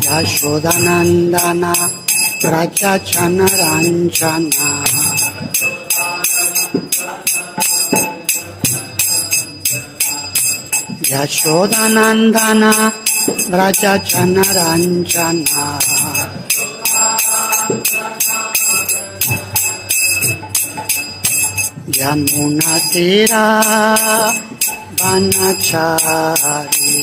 Yadunandana Rajachana Ranjana Yadunandana Rajachana Ranjana Yamuna Tira Vanachari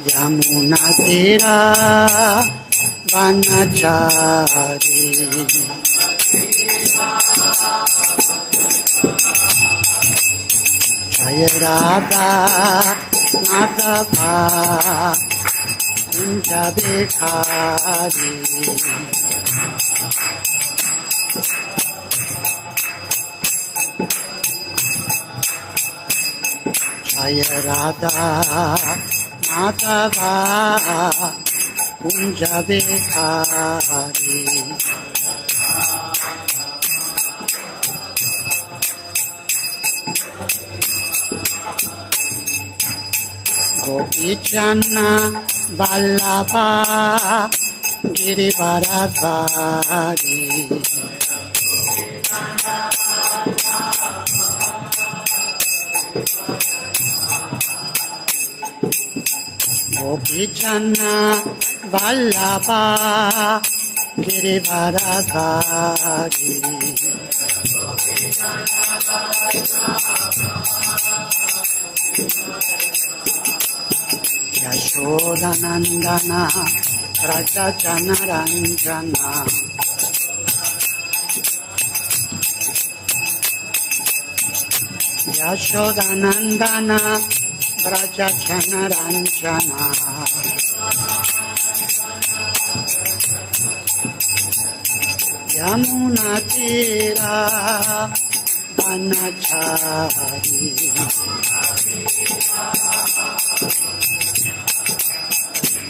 Yamuna Tira Vanachari Jaya Radha Madhava Kunja Bihari Jaya Radha Madhava Kunja Bihari Gopichana Vallabha Girivaradvari Gopichana Vallabha Girivaradvari Yadunandana Rajachana Ranjana Yadunandana Rajachana Ranjana Yamuna Tira Vanachari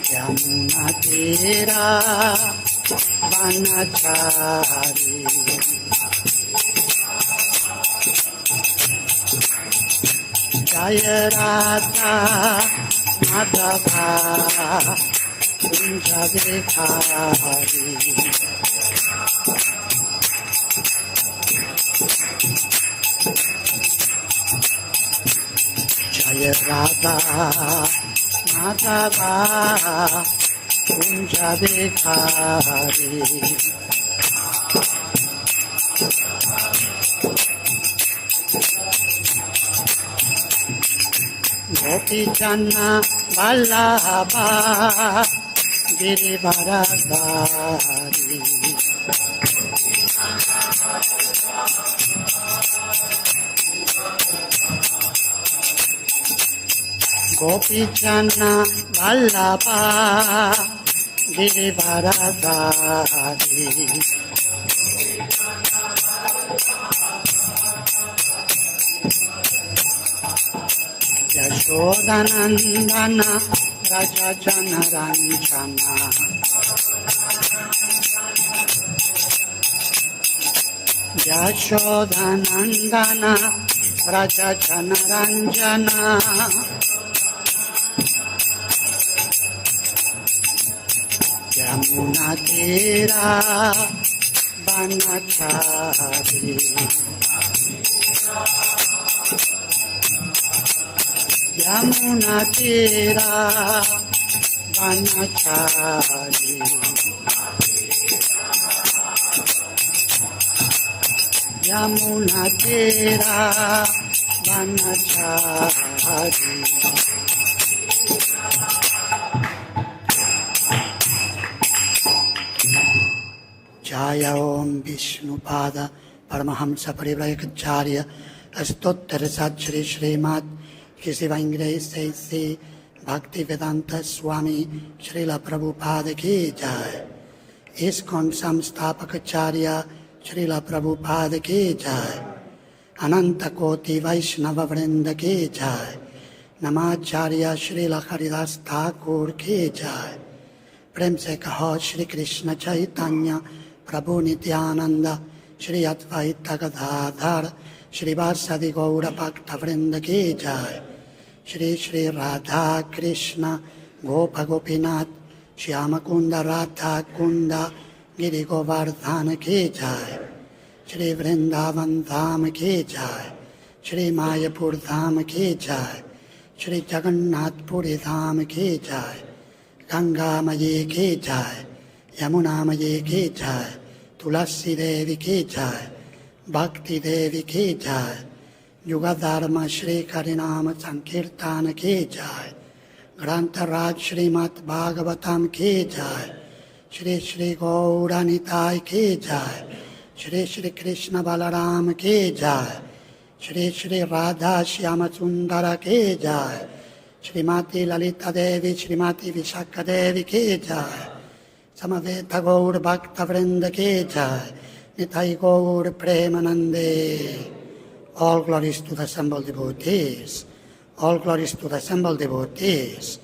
Yamuna Tira Vanachari Jaya Radha Madhava Kunja Bihari Jaya Radha Madhava Kunja Bihari Gopichana Vallabha Girivaradvari Gopichana Vallabha Girivaradvari Yadunandana Rajachana Ranjana Yadunandana Rajachana Ranjana Yamuna Tira Vanachari Yamuna Tira Vanachari Yamuna Tira Vanachari Jaya Om Vishnupada Paramahamsa Parivrayakacharya Astottara Satchri Srimad Kṛṣṇā Sri Bhaktivedanta Swami Śrīla Prabhupada ki jai. ISKCON Samstapakacharya Śrīla Prabhupada ki jai. Ananta Koti Vaishnava Vrinda ki jai. Namacharya Śrīla Haridas Thakur ki jai. Prem se kaho Shri Krishna Chaitanya Prabhu Nityananda Shri Advaita Gadadhar Shri Vasudevāya Gaura Bhakta Vrinda ki jai. Shri Shri Radha Krishna Gopa Gopinath Shyama Kunda Radha Kunda Giri Govardhana Ki Jai, Shri Vrindavan Dham Ki Jai, Shri Mayapur Dham Ki Jai, Shri Jagannath Puri Dham Ki Jai, Ganga Mayi Ki Jai, Yamuna Mayi Ki Jai, Tulasi Devi Ki Jai, Bhakti Devi Ki Jai, Yuga Dharma Shri Karinama Sankirtana Ki Jai, Grantaraj Srimad Bhagavatam Ki Jai, Shri Shri Gauranitai Ki Jai, Shri Shri Krishna Balaram Ki Jai, Shri Shri Radha Shyama Sundara Ki Jai, Shrimati Lalita Devi Shrimati Vishakha Devi Ki Jai, Samaveta Gaur Bhakta Vrinda Ki Jai, Nitai Gaur Premanande. All glories to the assembled devotees. All glories to the assembled devotees.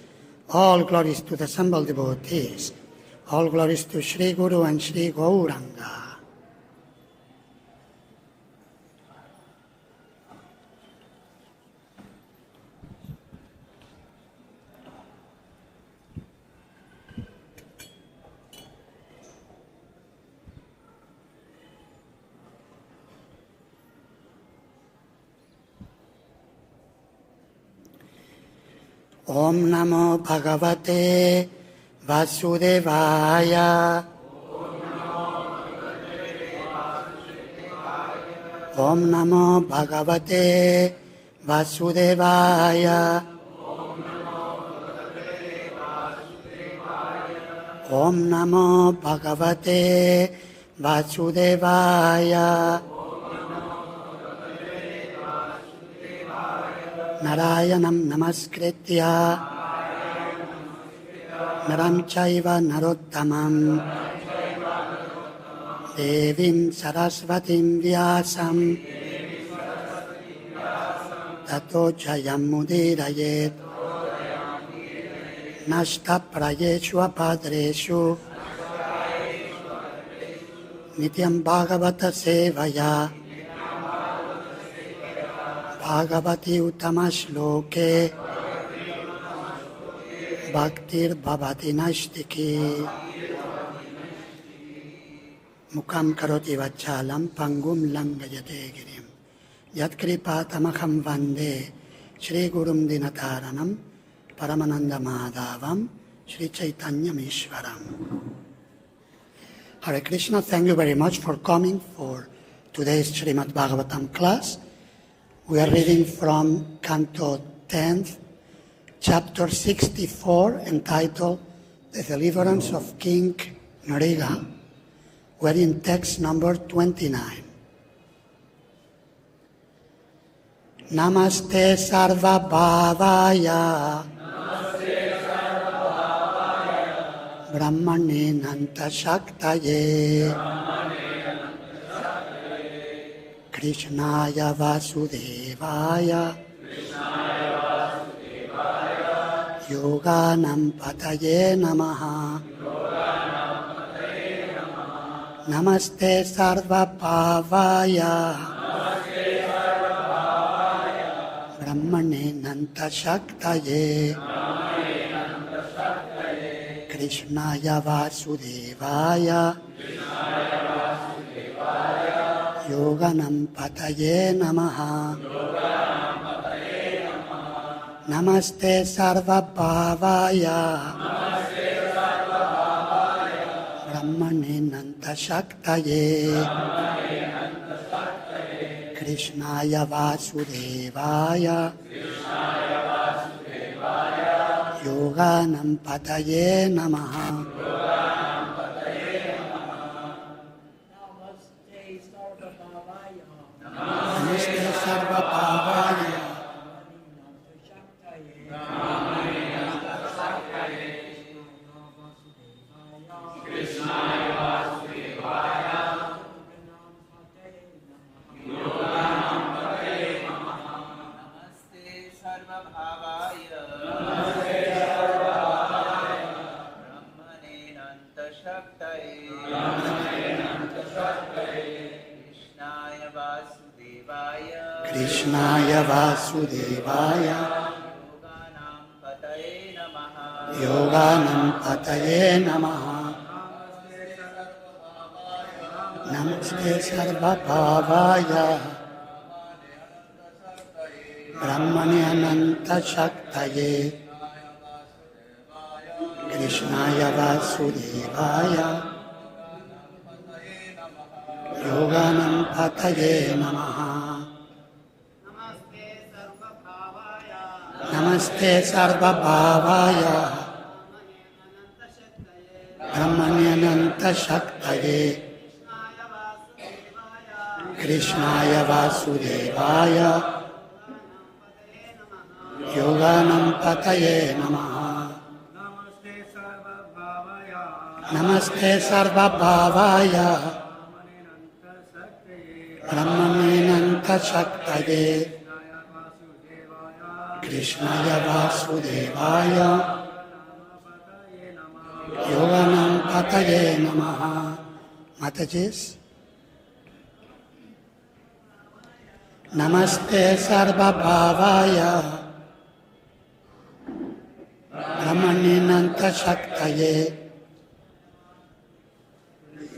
All glories to the assembled devotees. All glories to Shri Guru and Shri Gauranga. Om Namo Bhagavate Vasudevāya. Om Namo Bhagavate Vasudevāya. Om Namo Bhagavate Vasudevāya. Narayanam namaskritya naram chaiva narottamam devim sarasvatim vyasam tato jayam mudirayet nashta prayeshu apadreshu nityam bhagavata sevaya Bhagavati Utamashloke Bhaktir Bhavati Nashtiki Mukam Karoti Vachalam Pangum Langayate Girim Yatkripatamaham Vande Shri Gurum Dinataranam Paramananda Madhavam Shri Chaitanya Mishwaram. Hare Krishna, thank you very much for coming for today's Srimad Bhagavatam class. We are reading from Canto 10, Chapter 64, entitled The Deliverance of King Nṛga. We're in text number 29. Namaste sarva-bhāvāya brahmaṇe nanta-śaktaye Kṛṣṇāya vāsudevāya yogānāṁ pataye namaḥ. Namaste sarva-bhāvāya brahmaṇe nanta-śaktaye Kṛṣṇāya vāsudevāya yogānāṁ pataye namaḥ. Namaste sarva-bhāvāya brahmaṇe nanta-śaktaye Kṛṣṇāya vāsudevāya yogānāṁ pataye namaḥ. Namaste sarva-bhāvāya Kṛṣṇāya vāsudevāya yogānāṁ pataye namaḥ. Namaste sarva-bhāvāya, brahmaṇe ananta-śaktaye, kṛṣṇāya vāsudevāya, yogānāṁ pataye namaḥ. Namaste sarva-bhāvāya, brahmaṇe ananta-śaktaye, kṛṣṇāya vāsudevāya, yogānāṁ pataye namaḥ. Namaste sarva-bhāvāya, brahmaṇe nanta-śaktaye, kṛṣṇāya vāsudevāya, yogānāṁ pataye namaḥ. Matajis. Namaste sarva-bhāvāya, brahmaṇe nanta-śaktaye,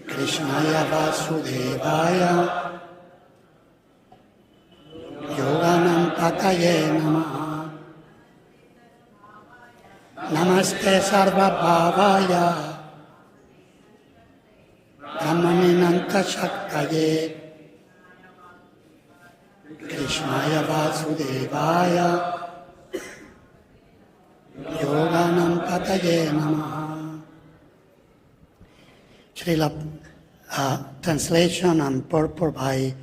kṛṣṇāya vāsudevāya, yogānāṁ pataye namaḥ. Namaste sarva-bhāvāya, brahmaṇe nanta-śaktaye, kṛṣṇāya vāsudevāya, yogānāṁ pataye namaḥ. Śrīla translation and purport by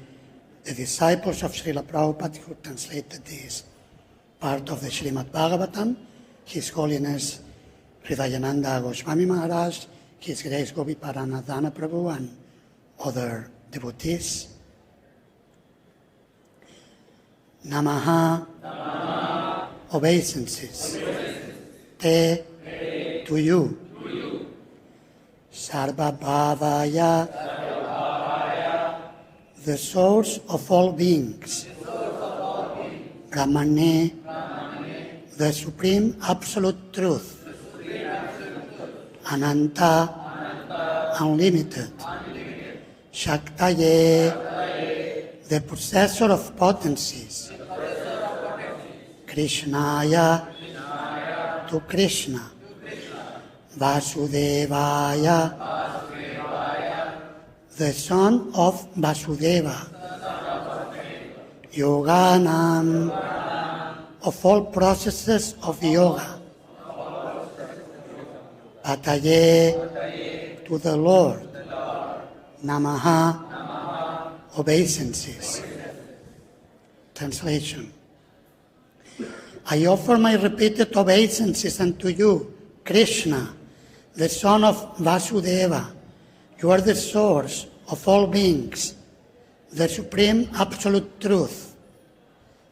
the disciples of Śrīla Prabhupada who translated this part of the Śrīmad Bhagavatam, His Holiness Hridayananda Goswami Maharaj, His Grace Goviparanadhana Prabhu, and other devotees. Namaḥ, obeisances. Te, to you. Sarva-bhāvāya, the source of all beings. Brahmaṇe, the supreme absolute truth. Ananta, unlimited. Śaktaye, the possessor of potencies. Kṛṣṇāya, to Kṛṣṇa. Vasudevāya, the son of Vasudeva. Yogānāṁ, of all processes of yoga. Pataye, to the Lord. Namaḥ, obeisances. Translation. I offer my repeated obeisances unto you, Kṛṣṇa, the son of Vasudeva. You are the source of all beings, the supreme absolute truth,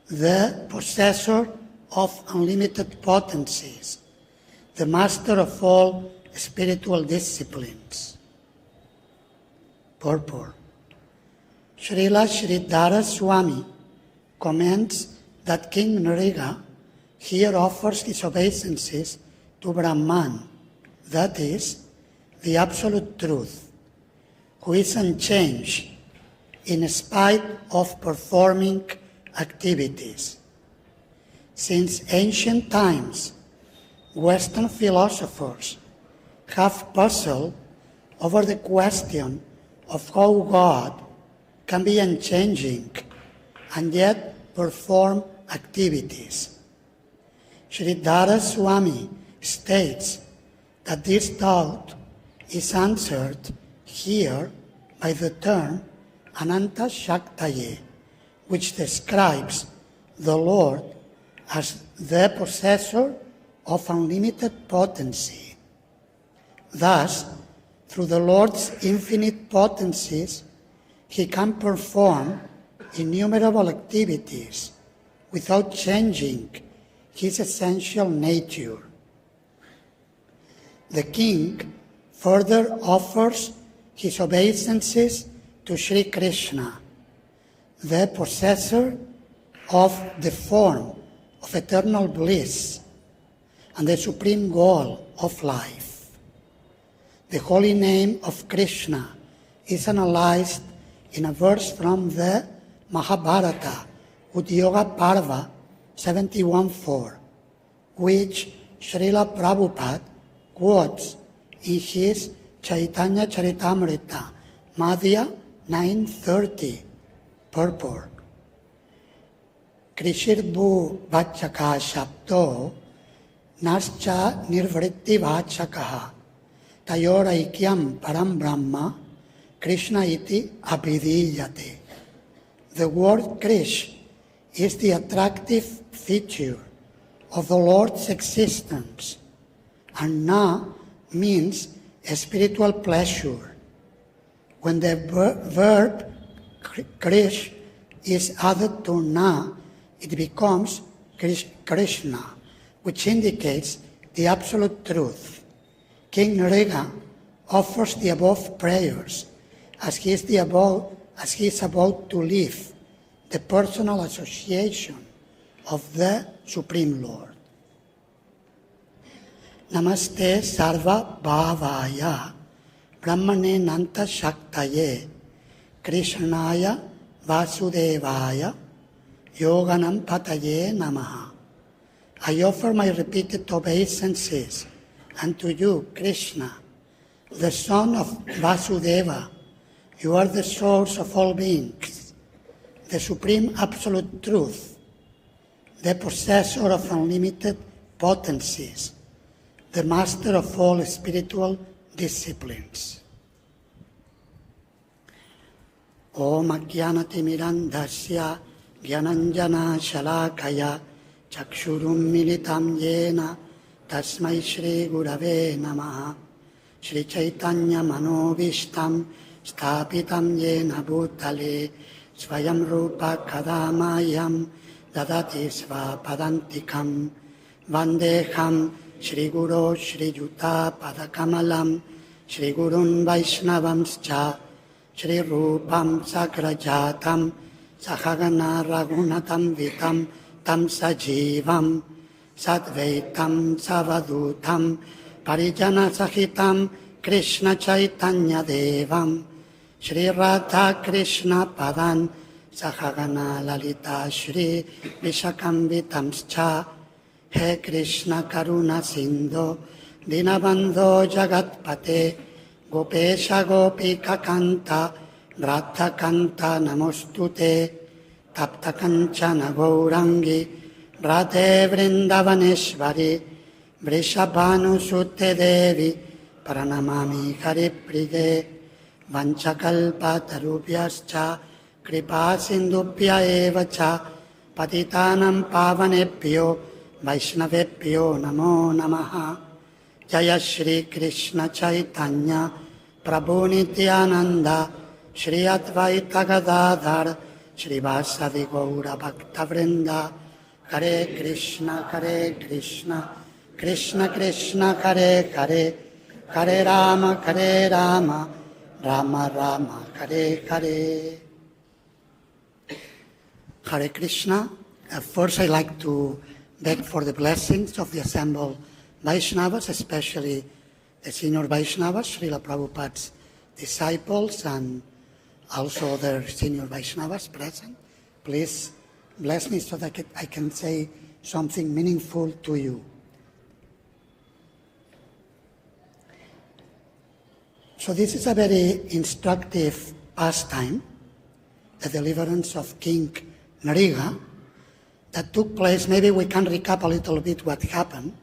the possessor of unlimited potencies, the master of all spiritual disciplines. Purport. Śrīla Śrīdhara Svāmī comments that King Nṛga here offers his obeisances to Brahman, that is, the absolute truth, who is unchanged in spite of performing activities. Since ancient times, Western philosophers have puzzled over the question of how God can be unchanging and yet perform activities. Śrīdhara Svāmī states that this doubt is answered here by the term ananta-śaktaye, which describes the Lord as the possessor of unlimited potency. Thus, through the Lord's infinite potencies, he can perform innumerable activities without changing his essential nature. The king further offers his obeisances to Sri Kṛṣṇa, the possessor of the form of eternal bliss, and the supreme goal of life. The holy name of Kṛṣṇa is analyzed in a verse from the Mahabharata, Udyoga Parva 71.4, which Śrīla Prabhupada quotes in his Chaitanya Charitamrita, Madhya 930, Purport. Krishirbu vachaka shabdo nascha nirvritti vachakaha tayoraikyam param brahma Kṛṣṇa iti abhidhiyate. The word Krish is the attractive feature of the Lord's existence, and Na means a spiritual pleasure. When the verb Krish is added to Na, it becomes Kṛṣṇa, which indicates the absolute truth. King Nṛga offers the above prayers as he is about to leave the personal association of the Supreme Lord. Namaste sarva-bhāvāya brahmaṇe nanta-śaktaye kṛṣṇāya vāsudevāya yogānāṁ pataye namaḥ. I offer my repeated obeisances unto you, Kṛṣṇa, the son of Vasudeva. You are the source of all beings, the supreme absolute truth, the possessor of unlimited potencies, the master of all spiritual disciplines. Om ajnanatimirandhasya jnananjana shalakaya chakshurum militam yena tasmai Shri Gurave namaḥ. Shri Chaitanya Manobishtam Stapitam Yena Bhutale Svayam Rupa Kadamayam Dadati Svapadantikam Vandeham Shri Guru Shri Yuta Padakamalam Shri Gurun Vaishnavamscha Shri Rupam Sakrajatam Sahagana Ragunatam Vitam Tam Sajivam Sadvaitam Savadutam Parijana Sahitam Kṛṣṇa Chaitanya Devam Shri Radha Kṛṣṇa Padan Sahagana Lalita Shri Vishakamvitamscha He Kṛṣṇa Karuna Sindho Dinabandho Jagatpate Gopesha Gopika Kanta Radha Kanta Namostute Tapta Kanchana Gaurangi Radhe Vrindavaneshvari Vrishabhanu Sutte Devi Pranamami Haripride Vanchakalpa Tarubhyascha Kripa Sindubhya Evacha Patitanam Pavanebhyo Vaishnavebhyo Namo Namaha. Jaya Shri Kṛṣṇa Chaitanya Prabhu Nityananda Shri Advaita Gadadhar Shri Vasadi Gaura Bhakta Vrinda. Hare Kṛṣṇa Hare Kṛṣṇa Kṛṣṇa Kṛṣṇa Hare Hare Hare Rama Rama Rama Hare Hare. Hare Kṛṣṇa. First I'd like to beg for the blessings of the assembled Vaishnavas, especially the senior Vaishnavas, Śrīla Prabhupada's disciples, and also other senior Vaishnavas present. Please bless me so that I can say something meaningful to you. So this is a very instructive pastime, the deliverance of King Nṛga, that took place. Maybe we can recap a little bit what happened.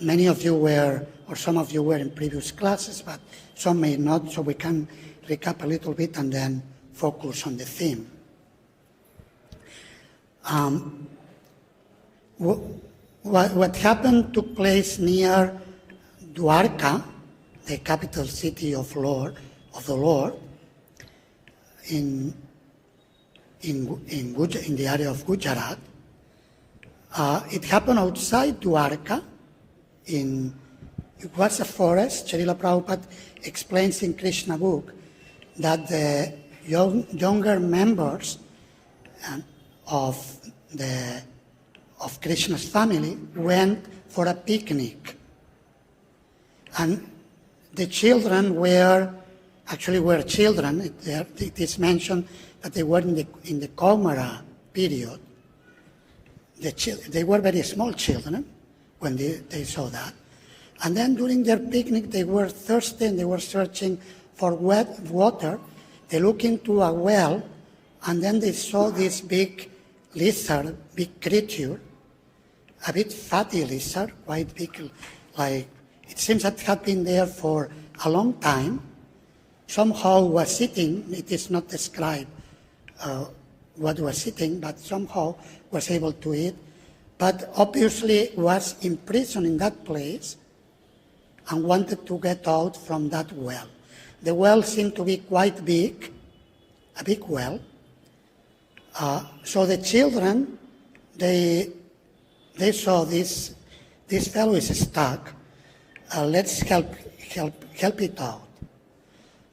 Many of you were, or some of you were in previous classes, but some may not, so we can recap a little bit and then focus on the theme. What happened took place near Dwarka, the capital city of the Lord, in the area of Gujarat. It happened outside Dwarka. It was a forest. Śrīla Prabhupada explains in Kṛṣṇa book that the younger members of of Krishna's family went for a picnic. And the children were children. It is mentioned that they were in the Kaumara period. They were very small children when they saw that. And then during their picnic, they were thirsty and they were searching for wet water. They looked into a well, and then they saw this big lizard, big creature, a bit fatty lizard, quite big, like it seems that it had been there for a long time. Somehow was sitting, it is not described what was sitting, but somehow was able to eat. But obviously was imprisoned in that place and wanted to get out from that well. The well seemed to be quite big, a big well. So the children, they saw this fellow is stuck. Let's help it out.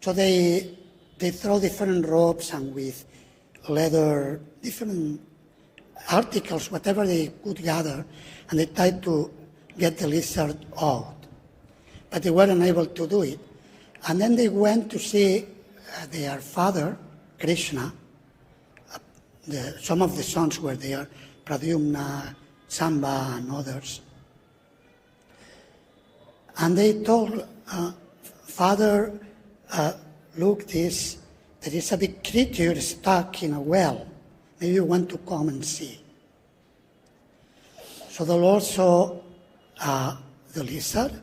So they throw different ropes and with leather, different articles, whatever they could gather, and they tried to get the lizard out. But they weren't able to do it. And then they went to see their father, Kṛṣṇa. Some of the sons were there, Pradyumna, Samba, and others. And they told, Father, look, there is a big creature stuck in a well. Maybe you want to come and see. So the Lord saw the lizard,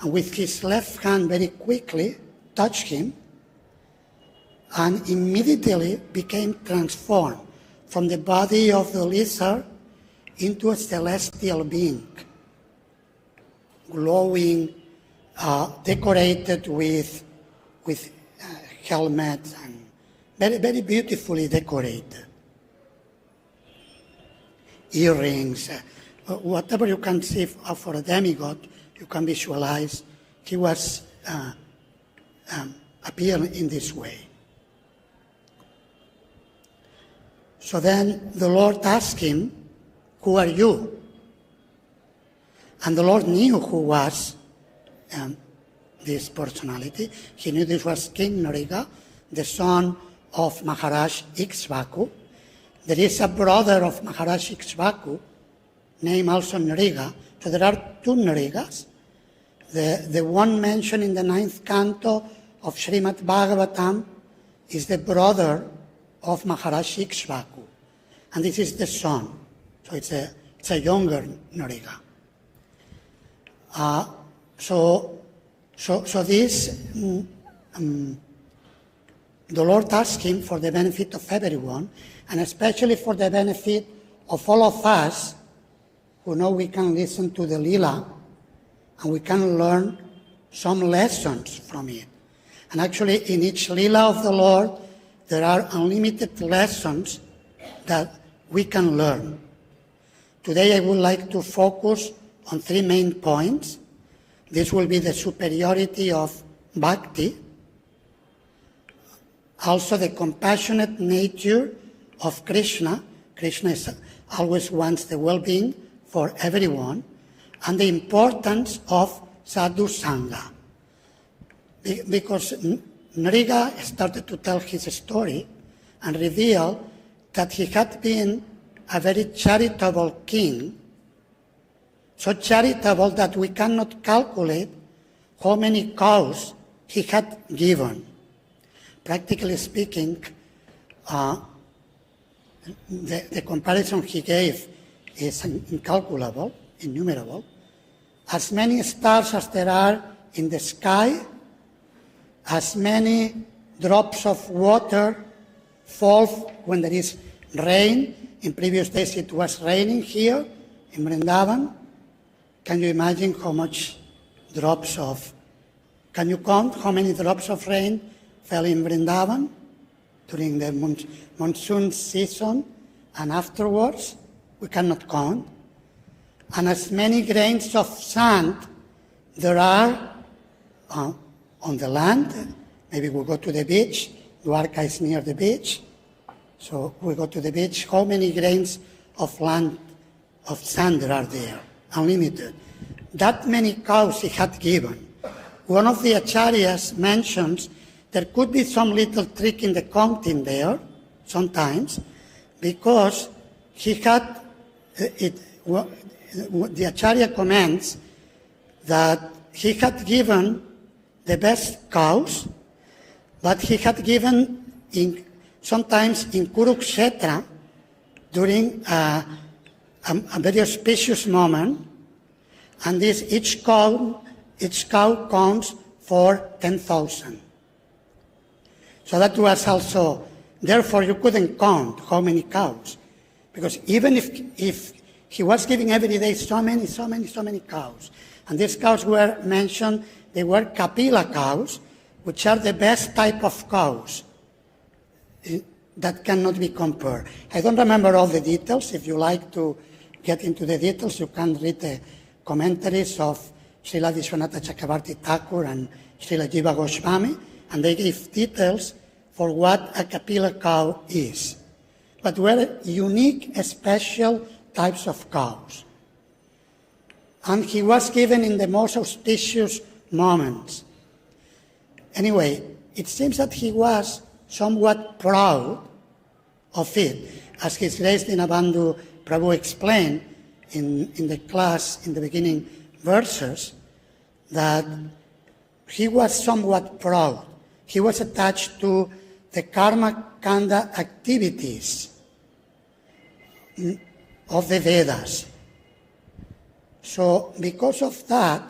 and with his left hand very quickly touched him, and immediately became transformed from the body of the lizard into a celestial being, glowing, decorated with helmets and very, very beautifully decorated. Earrings, whatever you can see for a demigod, you can visualize. He was appearing in this way. So then the Lord asked him, who are you? And the Lord knew who was this personality. He knew this was King Nṛga, the son of Maharaj ISKCON. There is a brother of Maharaj ISKCON, named also Nṛga. So there are two Nṛgas. The one mentioned in the 9th canto of Srimad Bhagavatam is the brother of Maharaj ISKCON. And this is the son. So it's a younger Nṛga. So this, the Lord asked him for the benefit of everyone, and especially for the benefit of all of us who know we can listen to the Lila and we can learn some lessons from it. And actually in each Lila of the Lord, there are unlimited lessons that we can learn. Today I would like to focus on 3 main points. This will be the superiority of bhakti, also the compassionate nature of Kṛṣṇa. Kṛṣṇa always wants the well-being for everyone, and the importance of sadhu sangha. Because Nṛga started to tell his story and reveal that he had been a very charitable king, so charitable that we cannot calculate how many cows he had given. Practically speaking, the comparison he gave is incalculable, innumerable. As many stars as there are in the sky, as many drops of water fall when there is rain. In previous days it was raining here in Vrindavan. Can you imagine how much drops of, can you count how many drops of rain fell in Vrindavan during the monsoon season and afterwards? We cannot count. And as many grains of sand there are on the land. Maybe we'll go to the beach. Dwarka is near the beach. So we go to the beach. How many grains of land of sand are there, unlimited. That many cows he had given. One of the acharyas mentions there could be some little trick in the counting there, sometimes, because he had, the acharya comments that he had given the best cows, but he had given sometimes in Kurukshetra during a very auspicious moment, and each cow counts for 10,000. So that was also, therefore you couldn't count how many cows, because even if he was giving every day so many cows, and these cows were mentioned, they were Kapila cows, which are the best type of cows that cannot be compared. I don't remember all the details. If you like to get into the details, you can read the commentaries of Śrīla Vishwanatha Chakravarti Thakur and Śrīla Jiva Goswami, and they give details for what a Kapila cow is. But were unique, special types of cows. And he was given in the most auspicious moments. Anyway, it seems that he was somewhat proud of it, as His Grace Dinabandhu Prabhu explained in the class in the beginning verses, that he was somewhat proud. He was attached to the karma kanda activities of the Vedas. So because of that,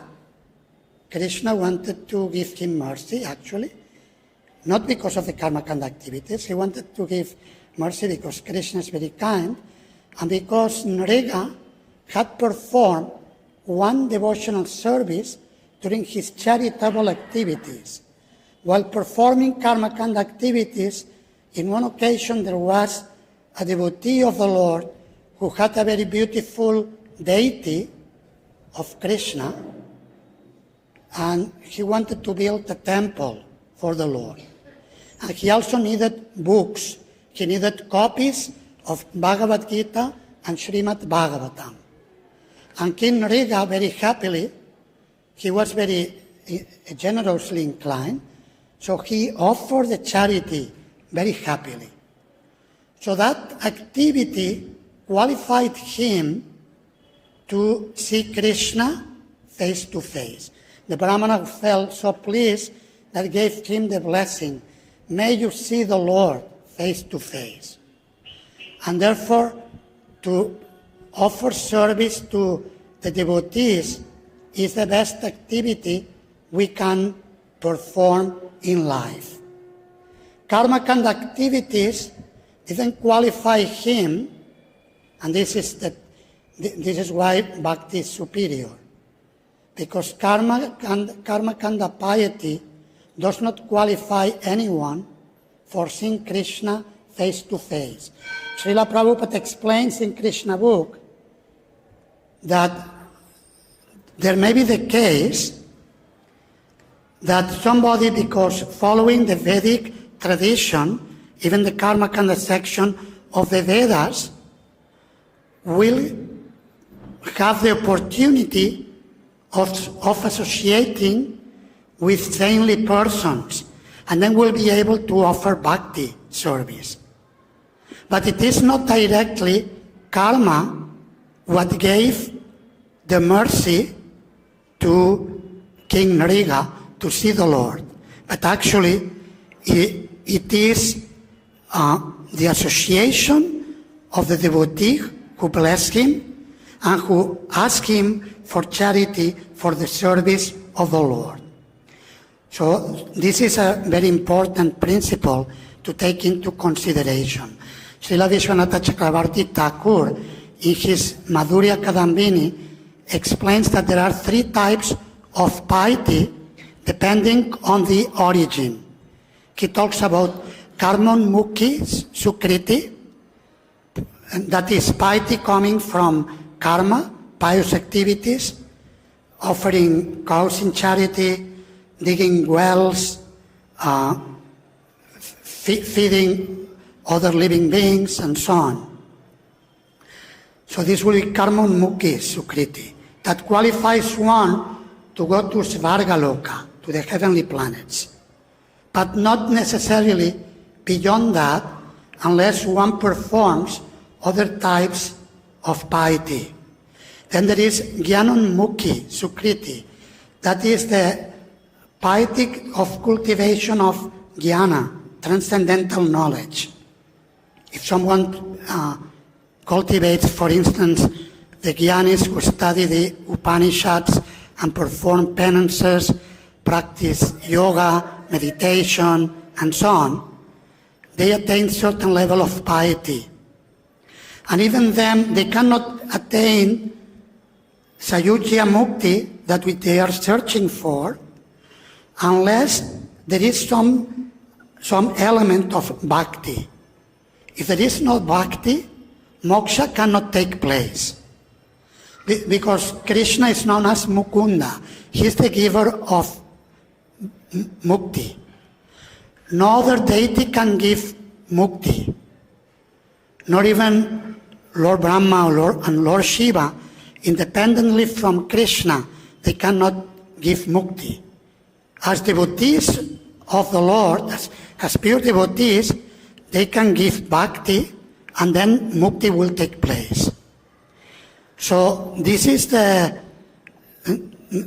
Kṛṣṇa wanted to give him mercy, actually. Not because of the karma kanda activities. He wanted to give mercy because Kṛṣṇa is very kind, and because Nṛga had performed one devotional service during his charitable activities. While performing karma kanda activities, in one occasion there was a devotee of the Lord who had a very beautiful deity of Kṛṣṇa, and he wanted to build a temple for the Lord. And he also needed books. He needed copies of Bhagavad Gita and Srimad Bhagavatam. And King Nṛga, very happily, he was very generously inclined, so he offered the charity very happily. So that activity qualified him to see Kṛṣṇa face to face. The Brahmana felt so pleased that gave him the blessing, may you see the Lord face to face. And therefore, to offer service to the devotees is the best activity we can perform in life. Karma kanda activities didn't qualify him, and this is why bhakti is superior. Because karma kanda piety does not qualify anyone for seeing Kṛṣṇa face to face. Srila Prabhupada explains in Kṛṣṇa book that there may be the case that somebody, because following the Vedic tradition, even the karma kanda section of the Vedas, will have the opportunity of associating with saintly persons, and then will be able to offer bhakti service. But it is not directly karma what gave the mercy to King Nṛga to see the Lord, but actually it is the association of the devotee who blessed him and who asked him for charity for the service of the Lord. So this is a very important principle to take into consideration. Śrīla Vishwanatha Chakravarti Thakur, in his Madhurya Kadambini, explains that there are three types of piety depending on the origin. He talks about karmonmukhi sukriti, that is piety coming from karma, pious activities, offering cows in charity, digging wells, feeding other living beings, and so on. So So this will be karma-mukhi sukriti. That qualifies one to go to Svargaloka, to the heavenly planets. But not necessarily beyond that, unless one performs other types of piety. Then there is jnanonmukhi sukriti. That is the piety of cultivation of jnana, transcendental knowledge. If someone cultivates, for instance, the jnanis who study the Upanishads and perform penances, practice yoga, meditation, and so on, they attain certain level of piety. And even then, they cannot attain sayujya mukti that they are searching for, unless there is some element of bhakti. If there is no bhakti, moksha cannot take place. Because Kṛṣṇa is known as Mukunda. He is the giver of mukti. No other deity can give mukti. Not even Lord Brahma and Lord Shiva, independently from Kṛṣṇa, they cannot give mukti. As devotees of the Lord, as pure devotees, they can give bhakti, and then mukti will take place. So this is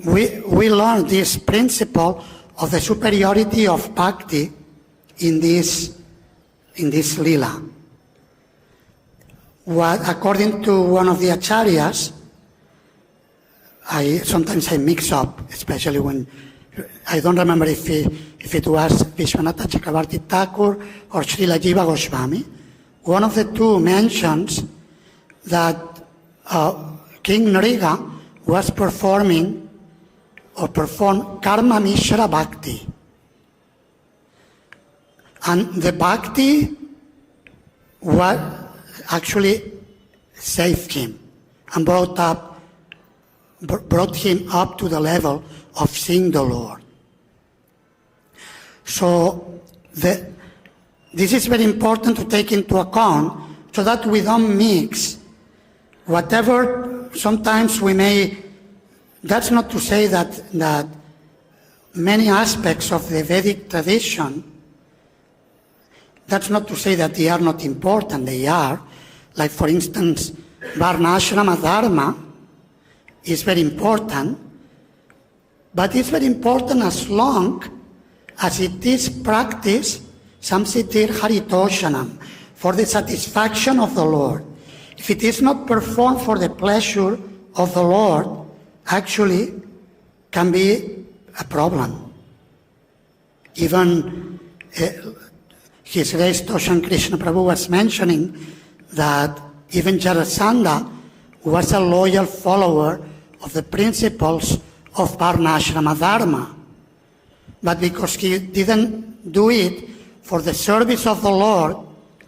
we learn this principle of the superiority of bhakti in this lila. What, according to one of the acharyas, sometimes I mix up, especially when I don't remember if it was Vishwanatha Chakravarti Thakur or Śrīla Jiva Goswami. One of the two mentions that King Nṛga was performed karma mishra bhakti. And the bhakti actually saved him and brought him up to the level of seeing the Lord. So this is very important to take into account, so that we don't mix whatever. Sometimes we may, that's not to say that many aspects of the Vedic tradition, that's not to say that they are not important, they are. Like, for instance, Varnashrama Dharma is very important, but it's very important as long as it is practiced samsiddhir haritoshanam, for the satisfaction of the Lord. If it is not performed for the pleasure of the Lord, actually can be a problem. Even His Grace Toshan Krishna Prabhu was mentioning that even Jarasandha was a loyal follower of the principles of Varnashrama Dharma. But because he didn't do it for the service of the Lord,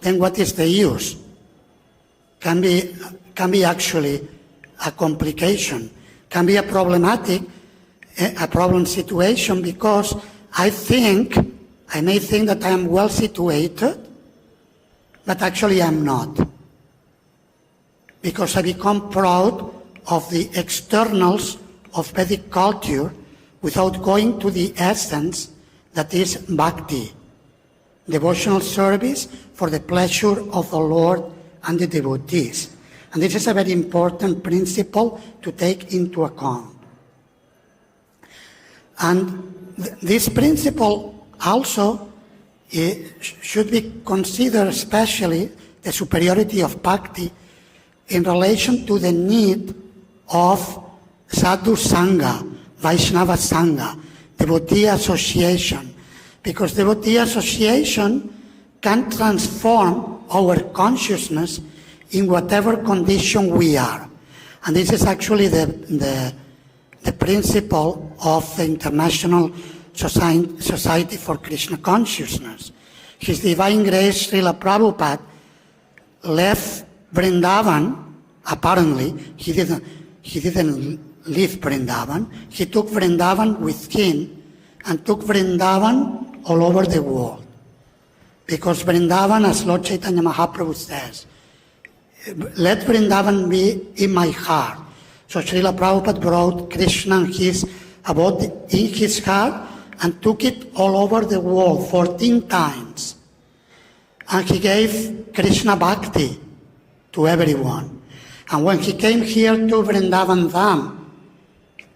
then what is the use? Can be actually a complication, can be a problem situation, because I may think that I am well situated, but actually I am not. Because I become proud of the externals of Vedic culture without going to the essence that is bhakti, devotional service for the pleasure of the Lord and the devotees. And this is a very important principle to take into account. And this principle also should be considered, especially the superiority of bhakti, in relation to the need of sadhu sangha, Vaishnava sangha, devotee association. Because devotee association can transform our consciousness in whatever condition we are. And this is actually the principle of the International Society for Krishna Consciousness. His Divine Grace Srila Prabhupada left Vrindavan. Apparently, he didn't leave Vrindavan. He took Vrindavan with him and took Vrindavan all over the world. Because Vrindavan, as Lord Chaitanya Mahaprabhu says, let Vrindavan be in my heart. So Srila Prabhupada brought Kṛṣṇa in his heart and took it all over the world 14 times. And he gave Kṛṣṇa Bhakti to everyone. And when he came here to Vrindavan Dham,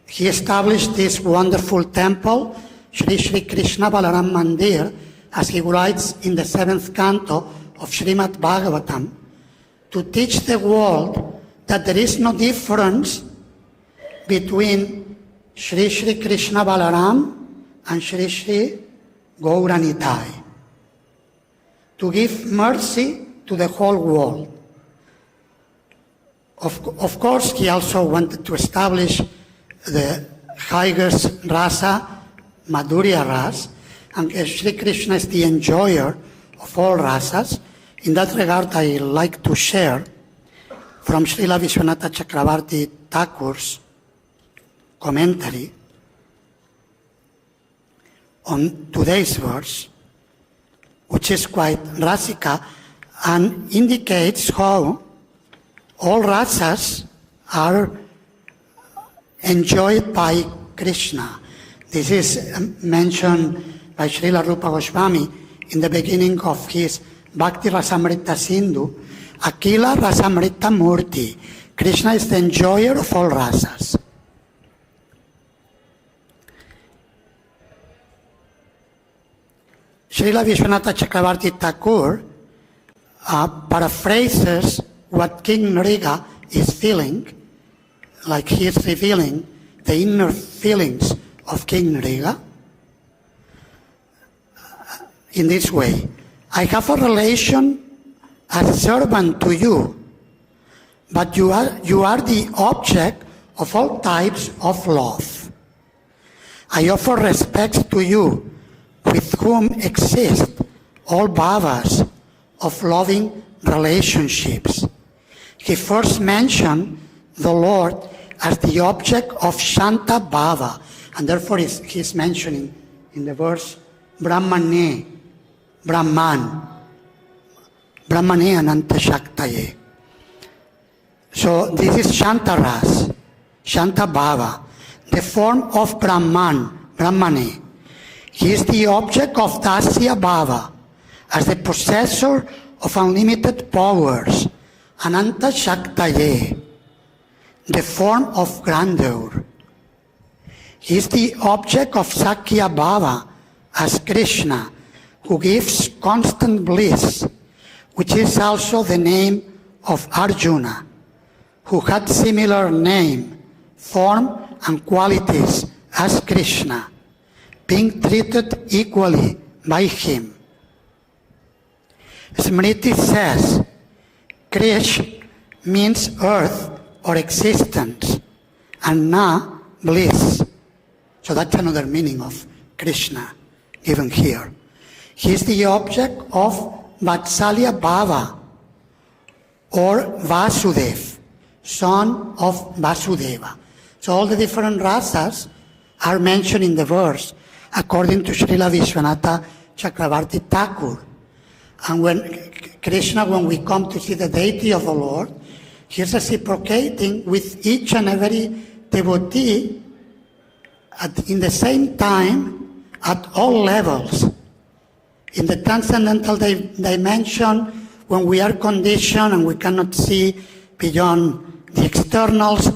he established this wonderful temple, Shri Shri Krishna Balaram Mandir, as he writes in the 7th canto of Srimad Bhagavatam, to teach the world that there is no difference between Shri Shri Krishna Balaram and Shri Shri Gauranitai. To give mercy to the whole world. Of course, he also wanted to establish the highest rasa, Madhurya Ras, and Shri Krishna is the enjoyer of all rasas. In that regard, I like to share from Srila Vishwanatha Chakravarti Thakur's commentary on today's verse, which is quite rasika and indicates how all rasas are enjoyed by Krishna. This is mentioned by Srila Rupa Goswami in the beginning of his Bhakti Rasamrita Sindhu, Akila Rasamrita Murti. Krishna is the enjoyer of all rasas. Srila Vishwanatha Chakravarti Thakur paraphrases what King Nṛga is feeling, like he is revealing the inner feelings of King Nṛga in this way. I have a relation as a servant to you, but you are the object of all types of love. I offer respects to you, with whom exist all bhavas of loving relationships. He first mentioned the Lord as the object of Shanta Bhava, and therefore he's mentioning in the verse brahmaṇe, Brahman, brahmaṇe ananta-śaktaye. So this is Shanta Ras, Shanta Bhava, the form of Brahman, brahmaṇe. He is the object of Dasya Bhava, as the possessor of unlimited powers, ananta-śaktaye, the form of grandeur. He is the object of Sakya Bhava, as Kṛṣṇa, who gives constant bliss, which is also the name of Arjuna, who had similar name, form, and qualities as Kṛṣṇa, being treated equally by him. Smriti says, Krish means earth or existence, and Na, bliss. So that's another meaning of Kṛṣṇa given here. He is the object of Vatsalya Bhava, or Vasudeva, son of Vasudeva. So all the different rasas are mentioned in the verse according to Srila Vishwanatha Chakravarti Thakur. And when Krishna, when we come to see the deity of the Lord, he is reciprocating with each and every devotee in the same time at all levels. In the transcendental dimension, when we are conditioned and we cannot see beyond the externals,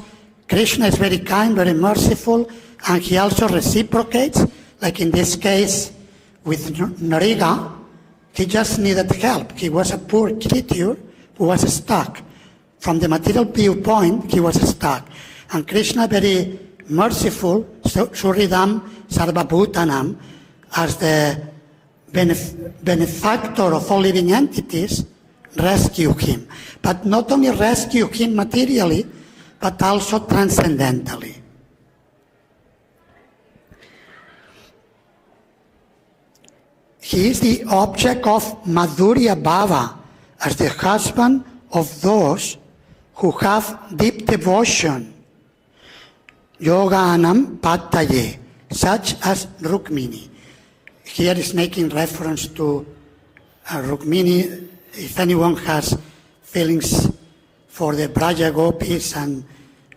Krishna is very kind, very merciful, and he also reciprocates, like in this case with Nṛga. He just needed help. He was a poor creature who was stuck. From the material viewpoint, he was stuck. And Krishna, very merciful, Suridam Sarva-bhāvāya, as the benefactor of all living entities, rescue him. But not only rescue him materially, but also transcendentally. He is the object of Madhurya Bhava, as the husband of those who have deep devotion, yogānāṁ pataye, such as Rukmini. Here is making reference to Rukmini. If anyone has feelings for the Braja Gopis and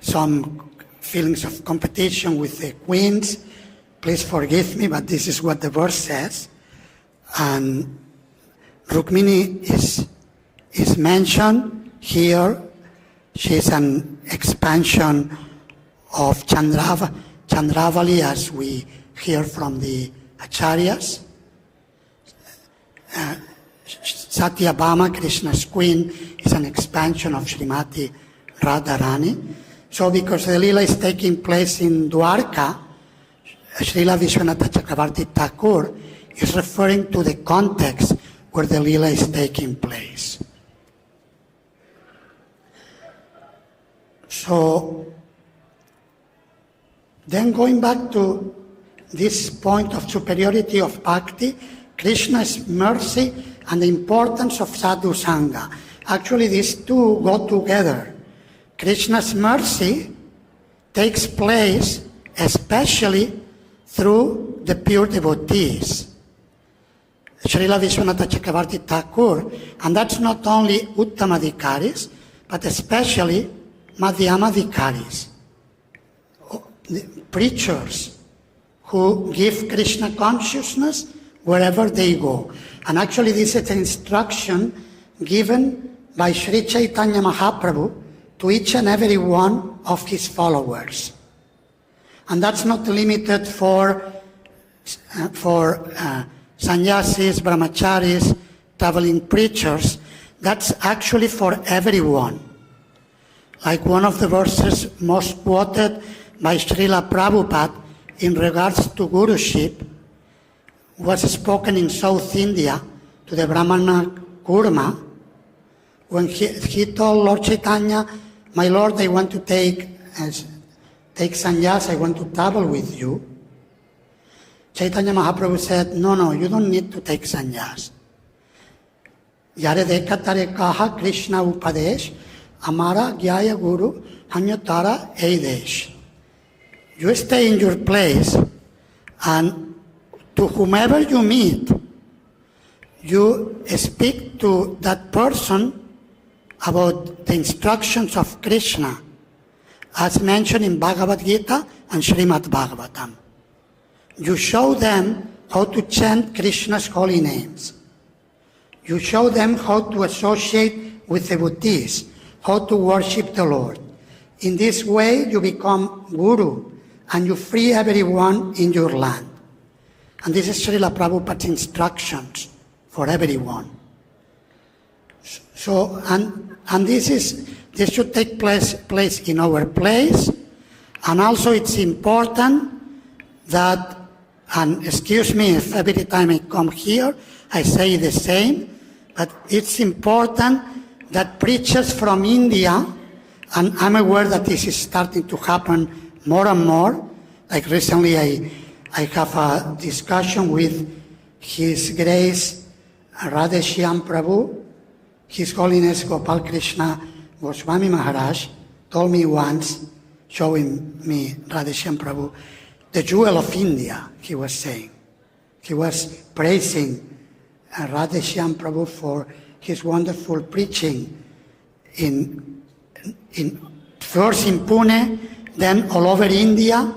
some feelings of competition with the queens. Please forgive me, but this is what the verse says. And Rukmini is mentioned here. She's an expansion of Chandravali, as we hear from the Acharyas. Satyabhama, Krishna's queen, is an expansion of Srimati Radharani. So because the Leela is taking place in Dwarka, Srila Vishwanatha Chakravarti Thakur is referring to the context where the Leela is taking place. So, then going back to this point of superiority of bhakti, Krishna's mercy and the importance of sadhu sangha. Actually, these two go together. Krishna's mercy takes place especially through the pure devotees. Srila Vishwanatha Chakravarti Thakur, and that's not only Uttamadhikaris, but especially Madhyamadhikaris, preachers who give Krishna consciousness wherever they go. And actually this is an instruction given by Sri Chaitanya Mahaprabhu to each and every one of his followers. And that's not limited for sannyasis, brahmacharis, traveling preachers. That's actually for everyone. Like one of the verses most quoted by Srila Prabhupada in regards to guruship was spoken in South India to the Brahmana Kurma, when he told Lord Chaitanya, "My Lord, I want to take sannyas, I want to travel with you." Chaitanya Mahaprabhu said, No, you don't need to take sannyas. Yare dekatare kaha Krishna upadesh, amara gyaya guru hanyatara eidesh. You stay in your place, and to whomever you meet, you speak to that person about the instructions of Krishna, as mentioned in Bhagavad Gita and Srimad Bhagavatam. You show them how to chant Krishna's holy names. You show them how to associate with devotees, how to worship the Lord. In this way, you become guru, and you free everyone in your land. And this is Srila Prabhupada's instructions for everyone. So, and this should take place in our place. And also it's important that, and excuse me if every time I come here I say the same, but it's important that preachers from India, and I'm aware that this is starting to happen more and more. Like recently I have a discussion with His Grace Radheshyam Prabhu. His Holiness Gopal Krishna Goswami Maharaj told me once, showing me Radheshyam Prabhu, the jewel of India, he was saying. He was praising Radheshyam Prabhu for his wonderful preaching first in Pune, then all over India.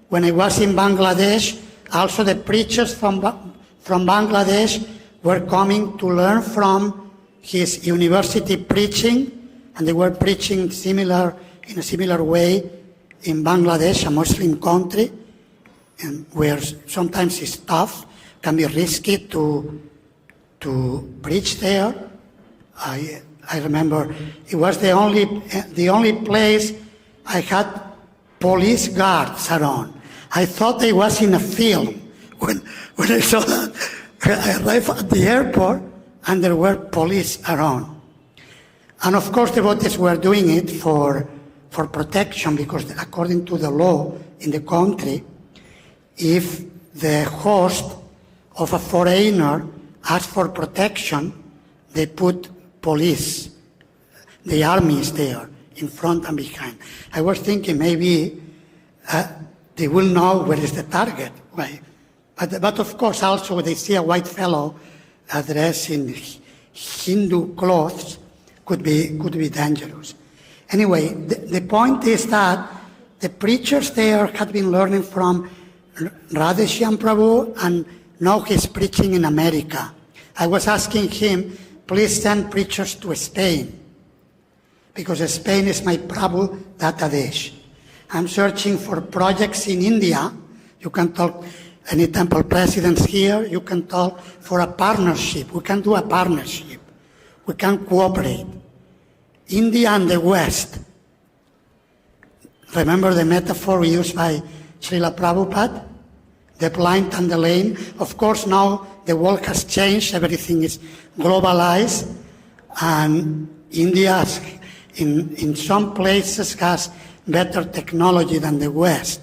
When I was in Bangladesh, also the preachers from Bangladesh were coming to learn from his university preaching, and they were preaching in a similar way in Bangladesh, a Muslim country, and where sometimes it's tough, can be risky to preach there. I remember it was the only place I had police guards around. I thought I was in a film when I saw that. I arrived at the airport and there were police around. And of course devotees were doing it for protection, because according to the law in the country, if the host of a foreigner asks for protection, they put police, the army is there, in front and behind. I was thinking maybe they will know where is the target, right? But of course also they see a white fellow dressed in Hindu clothes could be dangerous. Anyway, the point is that the preachers there had been learning from Radheshyam Prabhu, and now he's preaching in America. I was asking him, please send preachers to Spain, because Spain is my Prabhu Datadesh. I'm searching for projects in India. You can talk, any temple presidents here, you can talk for a partnership. We can do a partnership. We can cooperate. India and the West. Remember the metaphor used by Srila Prabhupada? The blind and the lame. Of course, now the world has changed. Everything is globalized. And India, in some places, has better technology than the West.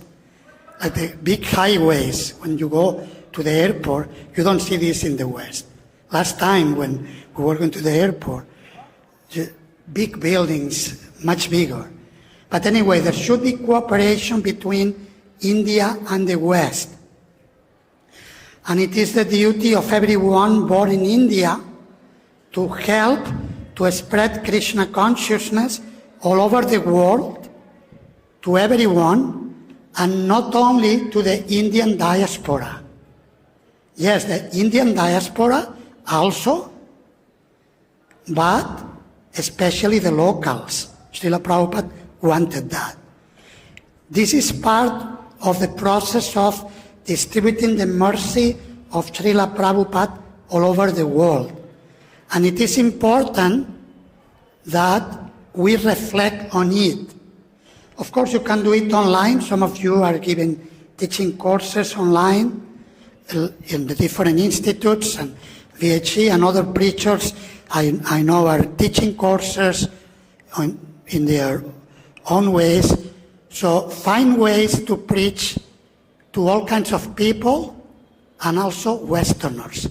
Like the big highways, when you go to the airport, you don't see this in the West. Last time when we were going to the airport, big buildings, much bigger. But anyway, there should be cooperation between India and the West. And it is the duty of everyone born in India to help to spread Krishna consciousness all over the world, to everyone, and not only to the Indian diaspora. Yes, the Indian diaspora also, but especially the locals. Srila Prabhupada wanted that. This is part of the process of distributing the mercy of Srila Prabhupada all over the world. And it is important that we reflect on it. Of course, you can do it online. Some of you are giving teaching courses online in the different institutes, and VHE and other preachers I know are teaching courses in their own ways. So find ways to preach to all kinds of people and also Westerners.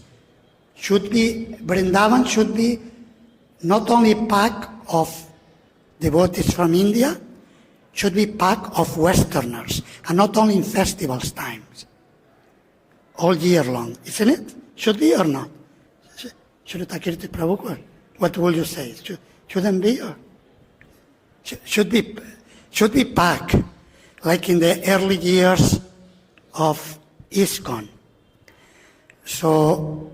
Vrindavan should be not only pack of devotees from India, should be pack of Westerners, and not only in festivals times, all year long, isn't it? Should be or not? What will you say? Shouldn't be or? Should be pack, like in the early years of ISKCON. So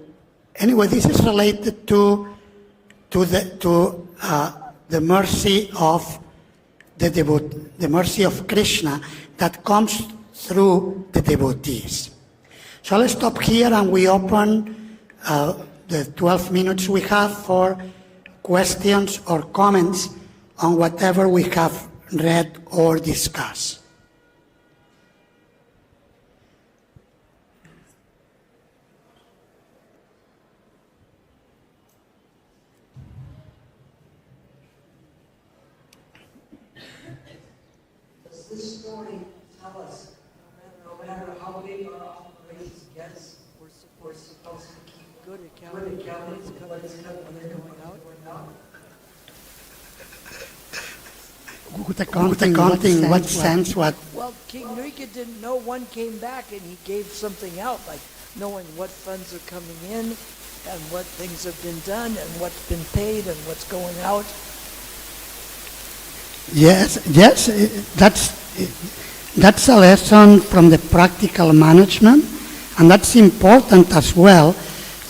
anyway, this is related to the mercy of the mercy of Krishna that comes through the devotees. So let's stop here and we open the 12 minutes we have for questions or comments on whatever we have read or discussed. Does this story tell us, no matter how big our operations gets, we're supposed to keep good accounting of what is going out or not? Good accounting, in what sense? What? Well, King Nṛga didn't know. One came back and he gave something out, like knowing what funds are coming in and what things have been done and what's been paid and what's going out. Yes, that's a lesson from the practical management, and that's important as well.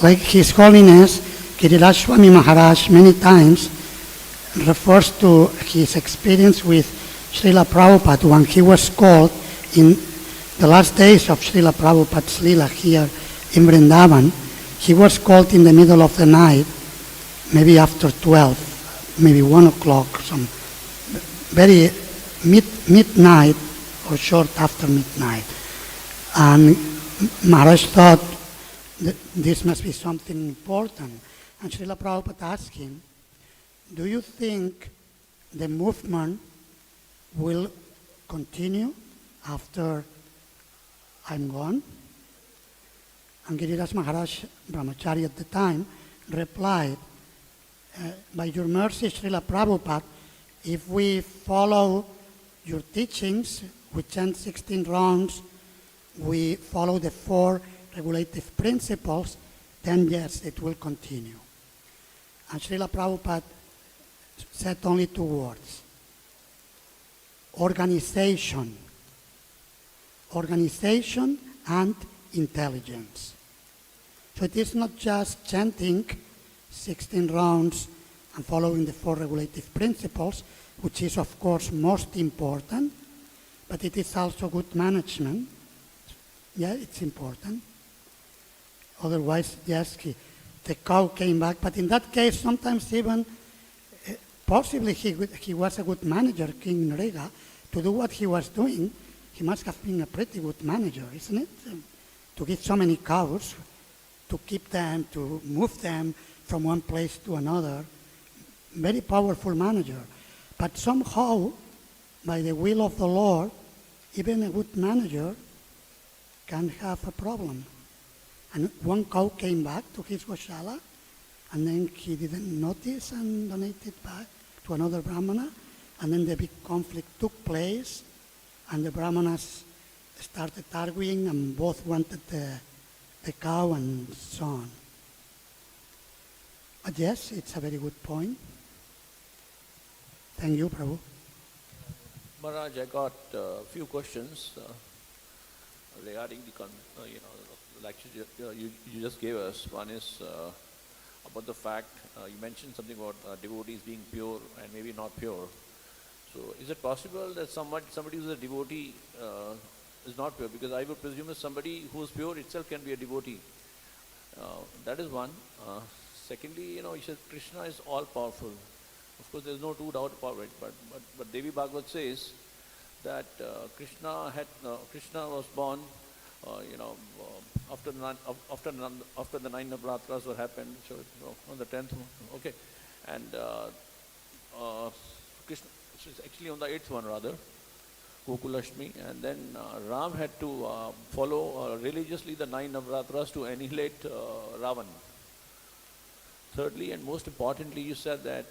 Like His Holiness Giriraj Swami Maharaj many times refers to his experience with Srila Prabhupada when he was called in the last days of Srila Prabhupada's Leela here in Vrindavan. He was called in the middle of the night, maybe after 12, maybe 1 o'clock, some very midnight or short after midnight. And Maharaj thought that this must be something important. And Srila Prabhupada asked him, do you think the movement will continue after I'm gone? And Giriraj Maharaj, Brahmachari at the time, replied, by your mercy, Srila Prabhupada, if we follow your teachings, we chant 16 rounds, we follow the 4 regulative principles, then yes, it will continue. And Srila Prabhupada said only 2 words. organization and intelligence. So it is not just chanting 16 rounds and following the 4 regulative principles, which is of course most important, but it is also good management. Yeah, it's important. Otherwise, yes, the cow came back, but in that case, sometimes even, possibly he was a good manager, King Nṛga. To do what he was doing, he must have been a pretty good manager, isn't it? To get so many cows, to keep them, to move them from one place to another. Very powerful manager. But somehow, by the will of the Lord, even a good manager can have a problem. And one cow came back to his Goshala, and then he didn't notice and donated back to another Brahmana, and then the big conflict took place, and the Brahmanas started arguing, and both wanted the cow and so on. But yes, it's a very good point. Thank you, Prabhu. Maharaj, I got a few questions regarding the lecture you just gave us. One is about the fact you mentioned something about devotees being pure and maybe not pure. So is it possible that somebody who is a devotee is not pure? Because I would presume that somebody who is pure itself can be a devotee. That is one. Secondly, you said Kṛṣṇa is all powerful. Of course, there is no two doubt about it. But Devi Bhagavad says that Kṛṣṇa was born, after the 9 Navratras were happened. So on the 10th, okay, and Kṛṣṇa. So it's actually on the 8th one rather, Gokulashtami, and then Ram had to follow religiously the 9 Navratras to annihilate Ravan. Thirdly, and most importantly, you said that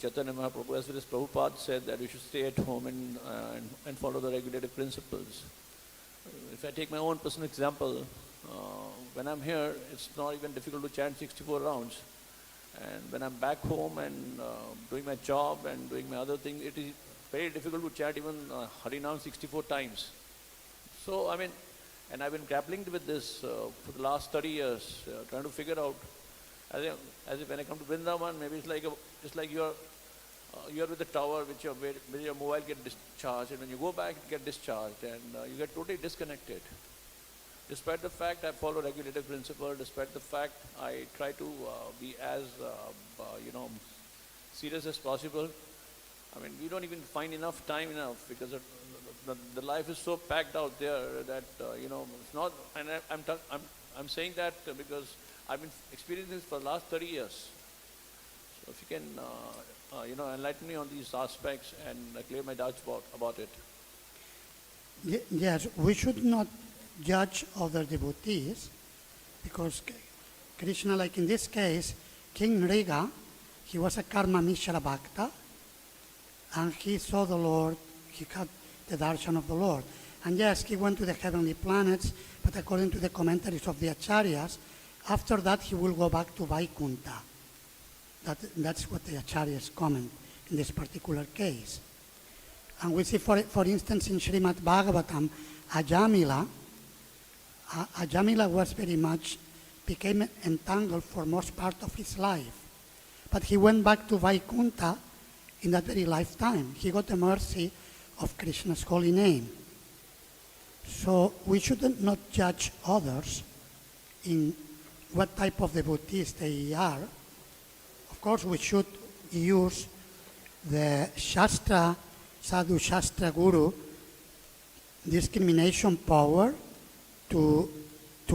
Chaitanya Mahaprabhu, as well as Prabhupada, said that we should stay at home and follow the regulative principles. If I take my own personal example, when I'm here, it's not even difficult to chant 64 rounds. And when I'm back home and doing my job and doing my other thing, it is very difficult to chant even Harinam 64 times. So, and I've been grappling with this for the last 30 years, trying to figure out, as if when I come to Vrindavan, maybe it's like you're with the tower where your mobile gets discharged, and when you go back, it gets discharged, and you get totally disconnected. Despite the fact I follow regulative principle, despite the fact I try to be as serious as possible, we don't even find enough time because the life is so packed out there that it's not. And I'm saying that because I've been experiencing this for the last 30 years. So if you can enlighten me on these aspects and clear my doubts about it. Yes, we should not judge other devotees, because Kṛṣṇa, like in this case, King Nṛga, he was a karma mishra bhakta, and he saw the Lord, he had the darshan of the Lord. And yes, he went to the heavenly planets, but according to the commentaries of the acharyas, after that he will go back to Vaikuntha. That's what the acharyas comment in this particular case. And we see, for instance, in Srimad Bhagavatam, Ajamila was became entangled for most part of his life. But he went back to Vaikuntha in that very lifetime. He got the mercy of Krishna's holy name. So we should not judge others in what type of devotees they are. Of course, we should use the Shastra, Sadhu Shastra Guru, discrimination power to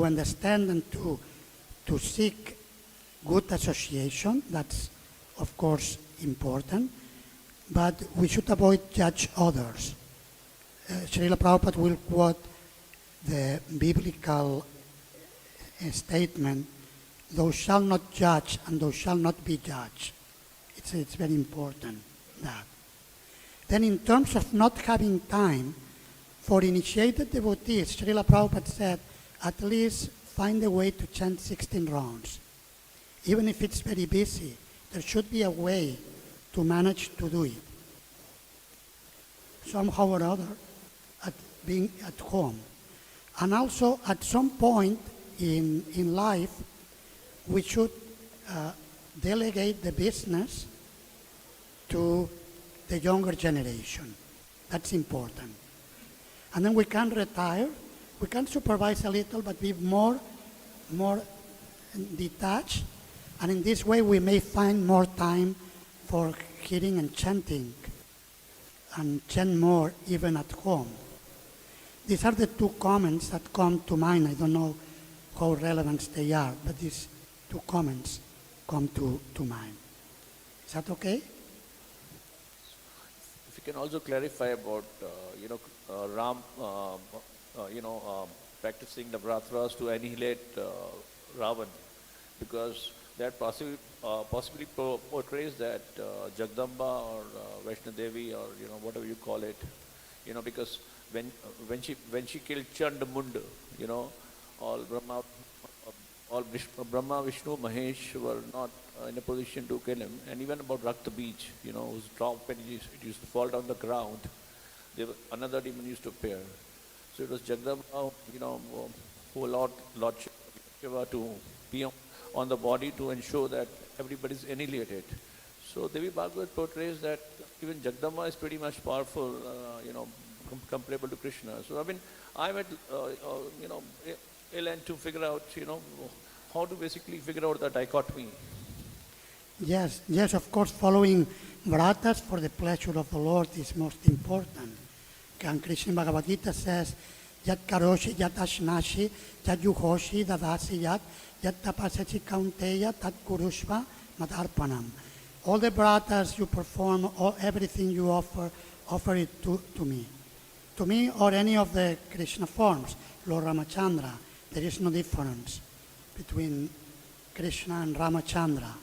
understand and to seek good association. That's, of course, important. But we should avoid judge others. Srila Prabhupada will quote the biblical statement, "Thou shalt not judge and thou shalt not be judged." It's very important, that. Then in terms of not having time, for initiated devotees, Srila Prabhupada said, at least find a way to chant 16 rounds. Even if it's very busy, there should be a way to manage to do it. somehow or other, at being at home. And also, at some point in life, we should delegate the business to the younger generation. That's important. And then we can retire, we can supervise a little, but be more detached, and in this way we may find more time for hearing and chanting, and chant more even at home. These are the two comments that come to mind. I don't know how relevant they are, but these two comments come to mind. Is that okay? If you can also clarify about, Ram, practicing the Vratras to annihilate Ravan, because that possibly portrays that Jagdamba or Vaishnadevi or whatever you call it, because when she killed Chandamund, all Brahma, Vishnu, Mahesh were not in a position to kill him. And even about Rakta Beach, whose drop when it used to fall down the ground, another demon used to appear. So it was Jagdamba, who allowed Lord Shiva to be on the body to ensure that everybody is annihilated. So Devi Bhagavad portrays that even Jagdamba is pretty much powerful, comparable to Kṛṣṇa. So I'm at, ill end to figure out, how to basically figure out the dichotomy. Yes, of course, following vratas for the pleasure of the Lord is most important. And Krishna Bhagavad Gita says, Yat karoshi, yat ashnashi, yat yuhoshi, dadasi yat tapasachi kaunteya, tat kurushva, madarpanam. All the vratas you perform, everything you offer it to me. To me or any of the Krishna forms, Lord Ramachandra, there is no difference between Krishna and Ramachandra.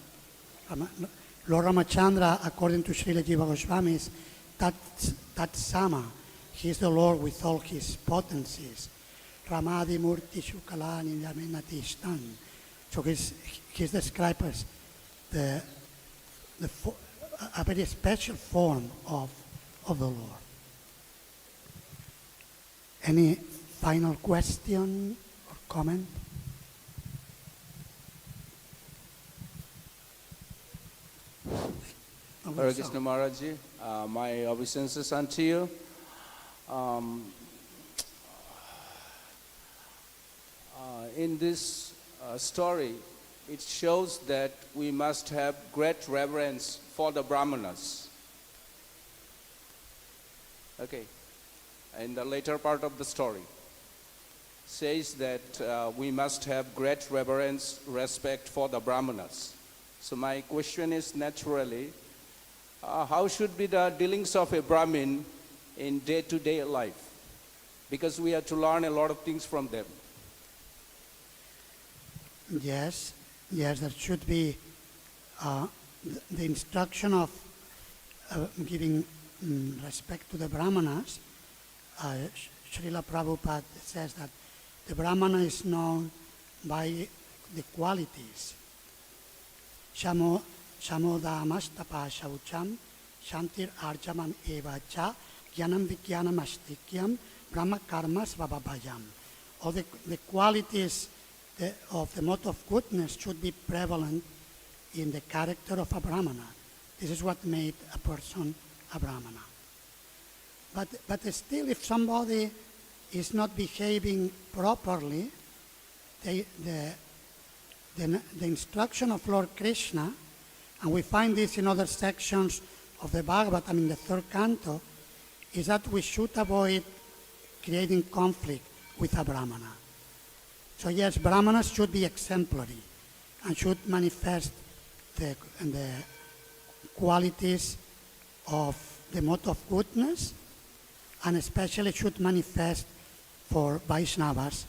Lord Ramachandra, according to Śrīla Śrīdhara Svāmī, is Tat Sama. He is the Lord with all his potencies. Ramadi Murti Shukalani Yamenati Ishtan. So he's described as a very special form of the Lord. Any final question or comment? Hare Krishna Maharajji, my obeisances unto you. In this story, it shows that we must have great reverence for the brahmanas. Okay. In the later part of the story, says that we must have great reverence, respect for the brahmanas. So my question is naturally, how should be the dealings of a Brahmin in day-to-day life? Because we have to learn a lot of things from them. Yes, there should be the instruction of giving respect to the brahmanas. Srila Prabhupada says that the brahmana is known by the qualities. Shamo Dhamastapa Shaucham Shantir Arjaman Eva Cha Jnanam Vijnanam Astikyam Brahma Karma Sarva-bhāvāya. All the qualities of the mode of goodness should be prevalent in the character of a brahmana. This is what made a person a brahmana. But still, if somebody is not behaving properly, the instruction of Lord Kṛṣṇa, and we find this in other sections of the Bhagavatam in the third canto, is that we should avoid creating conflict with a brahmana. So yes, brahmanas should be exemplary and should manifest the qualities of the mode of goodness, and especially should manifest for Vaishnavas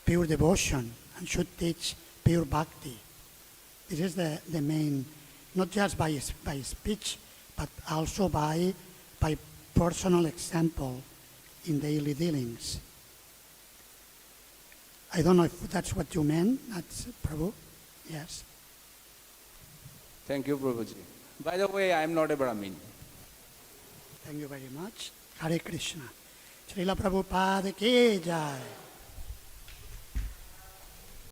pure devotion and should teach pure bhakti. This is the main, not just by speech, but also by personal example in daily dealings. I don't know if that's what you meant. That's Prabhu. Yes. Thank you, Prabhuji. By the way, I am not a Brahmin. Thank you very much. Hare Krishna. Srila Prabhupada ki jai.